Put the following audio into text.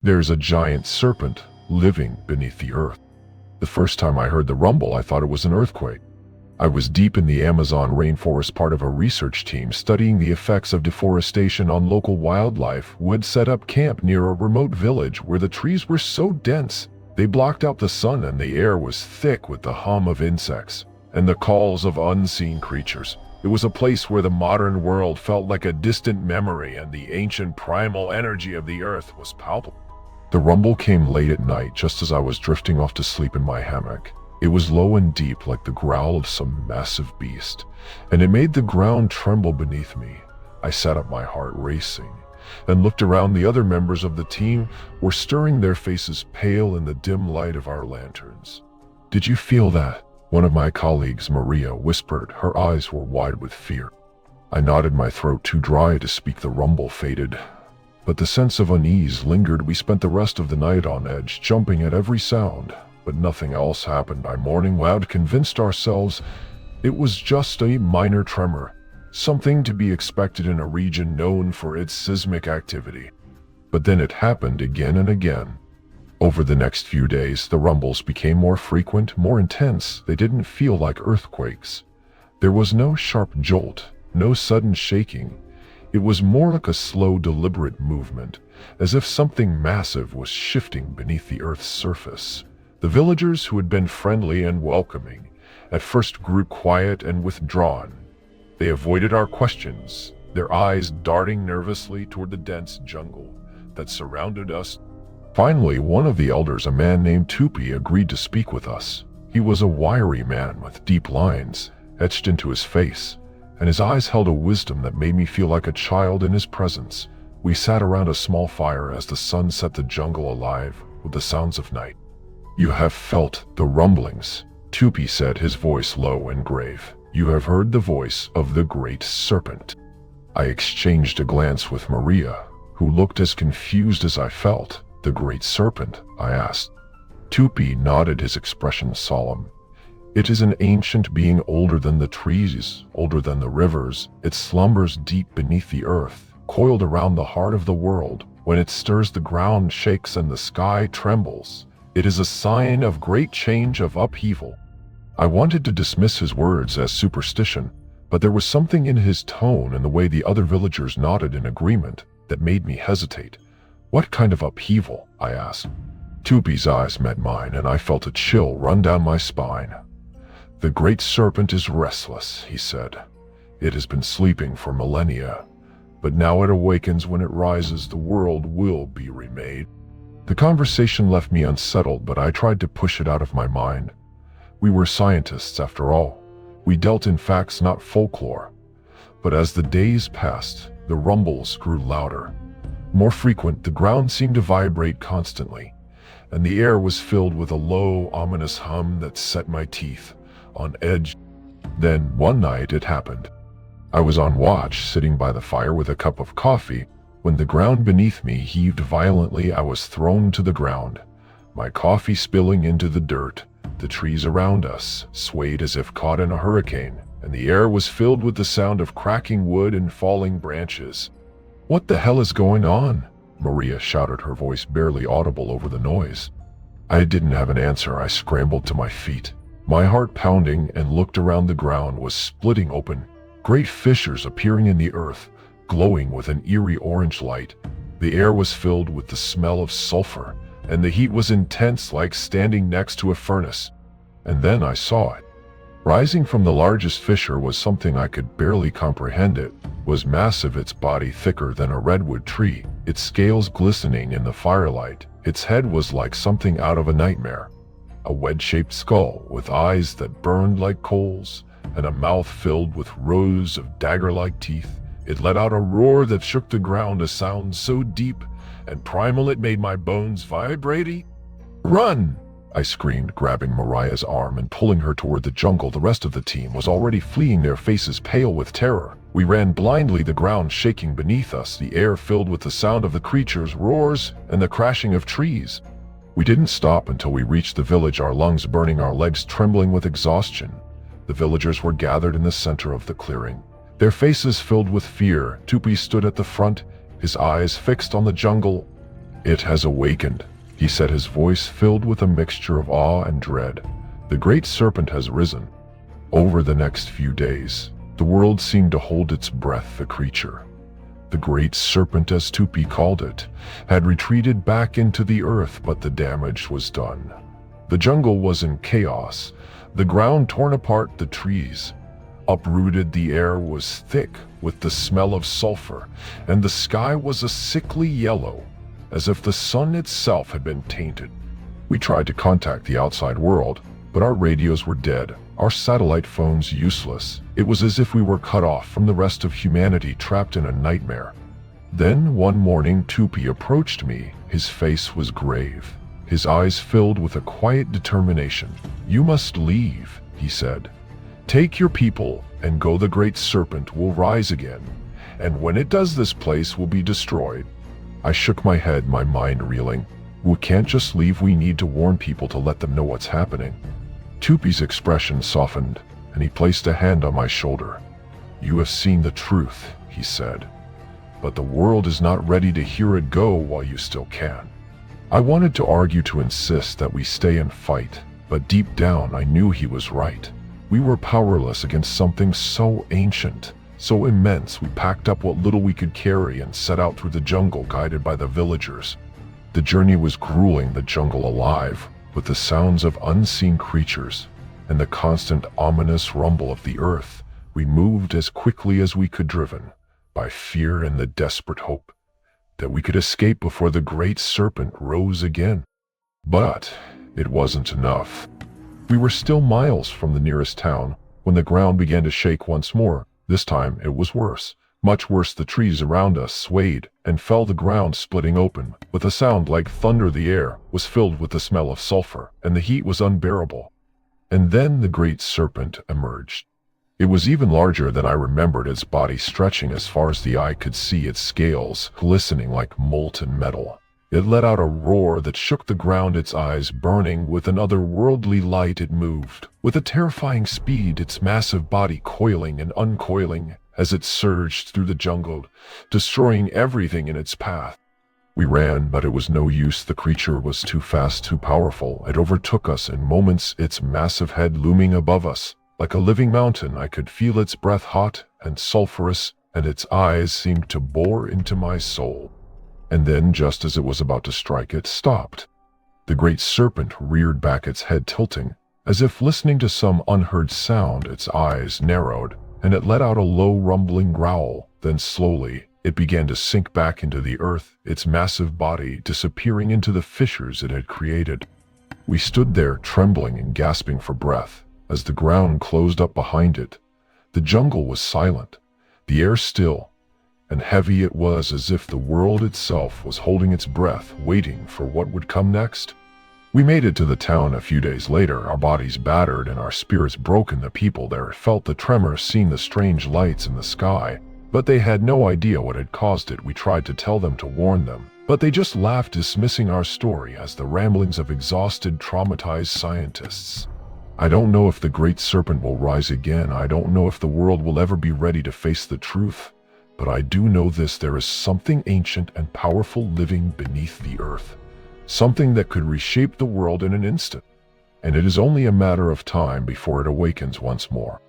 There's a giant serpent living beneath the earth. The first time I heard the rumble, I thought it was an earthquake. I was deep in the Amazon rainforest, part of a research team studying the effects of deforestation on local wildlife who had set up camp near a remote village where the trees were so dense they blocked out the sun and the air was thick with the hum of insects and the calls of unseen creatures. It was a place where the modern world felt like a distant memory and the ancient primal energy of the earth was palpable. The rumble came late at night, just as I was drifting off to sleep in my hammock. It was low and deep, like the growl of some massive beast, and it made the ground tremble beneath me. I sat up, my heart racing, and looked around. The other members of the team were stirring, their faces pale in the dim light of our lanterns. "Did you feel that?" One of my colleagues, Maria, whispered. Her eyes were wide with fear. I nodded, my throat too dry to speak. The rumble faded, but the sense of unease lingered. We spent the rest of the night on edge, jumping at every sound, but nothing else happened. By morning, we had convinced ourselves it was just a minor tremor, something to be expected in a region known for its seismic activity. But then it happened again and again. Over the next few days, the rumbles became more frequent, more intense. They didn't feel like earthquakes. There was no sharp jolt, no sudden shaking. It was more like a slow, deliberate movement, as if something massive was shifting beneath the earth's surface. The villagers, who had been friendly and welcoming, at first grew quiet and withdrawn. They avoided our questions, their eyes darting nervously toward the dense jungle that surrounded us. Finally, one of the elders, a man named Tupi, agreed to speak with us. He was a wiry man with deep lines etched into his face, and his eyes held a wisdom that made me feel like a child in his presence. We sat around a small fire as the sun set the jungle alive with the sounds of night. "You have felt the rumblings," Tupi said, his voice low and grave. "You have heard the voice of the great serpent." I exchanged a glance with Maria, who looked as confused as I felt. "The great serpent?" I asked. Tupi nodded, his expression solemn. "It is an ancient being, older than the trees, older than the rivers. It slumbers deep beneath the earth, coiled around the heart of the world. When it stirs, the ground shakes and the sky trembles. It is a sign of great change, of upheaval." I wanted to dismiss his words as superstition, but there was something in his tone and the way the other villagers nodded in agreement that made me hesitate. "What kind of upheaval?" I asked. Tupi's eyes met mine, and I felt a chill run down my spine. "The great serpent is restless," he said. "It has been sleeping for millennia, but now it awakens. When it rises, the world will be remade." The conversation left me unsettled, but I tried to push it out of my mind. We were scientists, after all. We dealt in facts, not folklore. But as the days passed, the rumbles grew louder, more frequent. The ground seemed to vibrate constantly, and the air was filled with a low, ominous hum that set my teeth on edge. Then, one night, it happened. I was on watch, sitting by the fire with a cup of coffee, when the ground beneath me heaved violently. I was thrown to the ground, my coffee spilling into the dirt. The trees around us swayed as if caught in a hurricane, and the air was filled with the sound of cracking wood and falling branches. "What the hell is going on?" Maria shouted, her voice barely audible over the noise. I didn't have an answer. I scrambled to my feet, my heart pounding, and looked around. The ground was splitting open, great fissures appearing in the earth, glowing with an eerie orange light. The air was filled with the smell of sulfur, and the heat was intense, like standing next to a furnace. And then I saw it. Rising from the largest fissure was something I could barely comprehend. It was massive, its body thicker than a redwood tree, its scales glistening in the firelight. Its head was like something out of a nightmare. A wedge-shaped skull with eyes that burned like coals, and a mouth filled with rows of dagger-like teeth. It let out a roar that shook the ground, a sound so deep and primal it made my bones vibrate. "Run!" I screamed, grabbing Mariah's arm and pulling her toward the jungle. The rest of the team was already fleeing, their faces pale with terror. We ran blindly, the ground shaking beneath us, the air filled with the sound of the creatures' roars and the crashing of trees. We didn't stop until we reached the village, our lungs burning, our legs trembling with exhaustion. The villagers were gathered in the center of the clearing, their faces filled with fear. Tupi stood at the front, his eyes fixed on the jungle. "It has awakened," he said, his voice filled with a mixture of awe and dread. "The great serpent has risen." Over the next few days, the world seemed to hold its breath. The creature, the great serpent as Tupi called it, had retreated back into the earth, but the damage was done. The jungle was in chaos, the ground torn apart, the trees uprooted, the air was thick with the smell of sulfur, and the sky was a sickly yellow, as if the sun itself had been tainted. We tried to contact the outside world, but our radios were dead, our satellite phones useless. It was as if we were cut off from the rest of humanity, trapped in a nightmare. Then one morning Tupi approached me. His face was grave, his eyes filled with a quiet determination. "You must leave," he said. "Take your people and go. The great serpent will rise again, and when it does, this place will be destroyed." I shook my head, my mind reeling. "We can't just leave. We need to warn people, to let them know what's happening." Tupi's expression softened, and he placed a hand on my shoulder. "You have seen the truth," he said, "but the world is not ready to hear it. Go while you still can." I wanted to argue, to insist that we stay and fight, but deep down I knew he was right. We were powerless against something so ancient, so immense. We packed up what little we could carry and set out through the jungle, guided by the villagers. The journey was grueling, the jungle alive with the sounds of unseen creatures and the constant ominous rumble of the earth. We moved as quickly as we could, driven by fear and the desperate hope that we could escape before the great serpent rose again. But it wasn't enough. We were still miles from the nearest town when the ground began to shake once more. This time it was worse, much worse. The trees around us swayed and fell, the ground splitting open with a sound like thunder. The air was filled with the smell of sulfur, and the heat was unbearable. And then the great serpent emerged. It was even larger than I remembered, its body stretching as far as the eye could see, its scales glistening like molten metal. It let out a roar that shook the ground, its eyes burning with an otherworldly light. It moved with a terrifying speed, its massive body coiling and uncoiling as it surged through the jungle, destroying everything in its path. We ran, but it was no use. The creature was too fast, too powerful. It overtook us in moments, its massive head looming above us like a living mountain. I could feel its breath, hot and sulphurous, and its eyes seemed to bore into my soul. And then, just as it was about to strike, it stopped. The great serpent reared back, its head tilting, as if listening to some unheard sound. Its eyes narrowed, and it let out a low rumbling growl. Then slowly, it began to sink back into the earth, its massive body disappearing into the fissures it had created. We stood there, trembling and gasping for breath, as the ground closed up behind it. The jungle was silent, the air still, and heavy. It was as if the world itself was holding its breath, waiting for what would come next. We made it to the town a few days later, our bodies battered and our spirits broken. The people there felt the tremor, seen the strange lights in the sky, but they had no idea what had caused it. We tried to tell them, to warn them, but they just laughed, dismissing our story as the ramblings of exhausted, traumatized scientists. I don't know if the great serpent will rise again. I don't know if the world will ever be ready to face the truth. But I do know this: there is something ancient and powerful living beneath the earth. Something that could reshape the world in an instant. And it is only a matter of time before it awakens once more.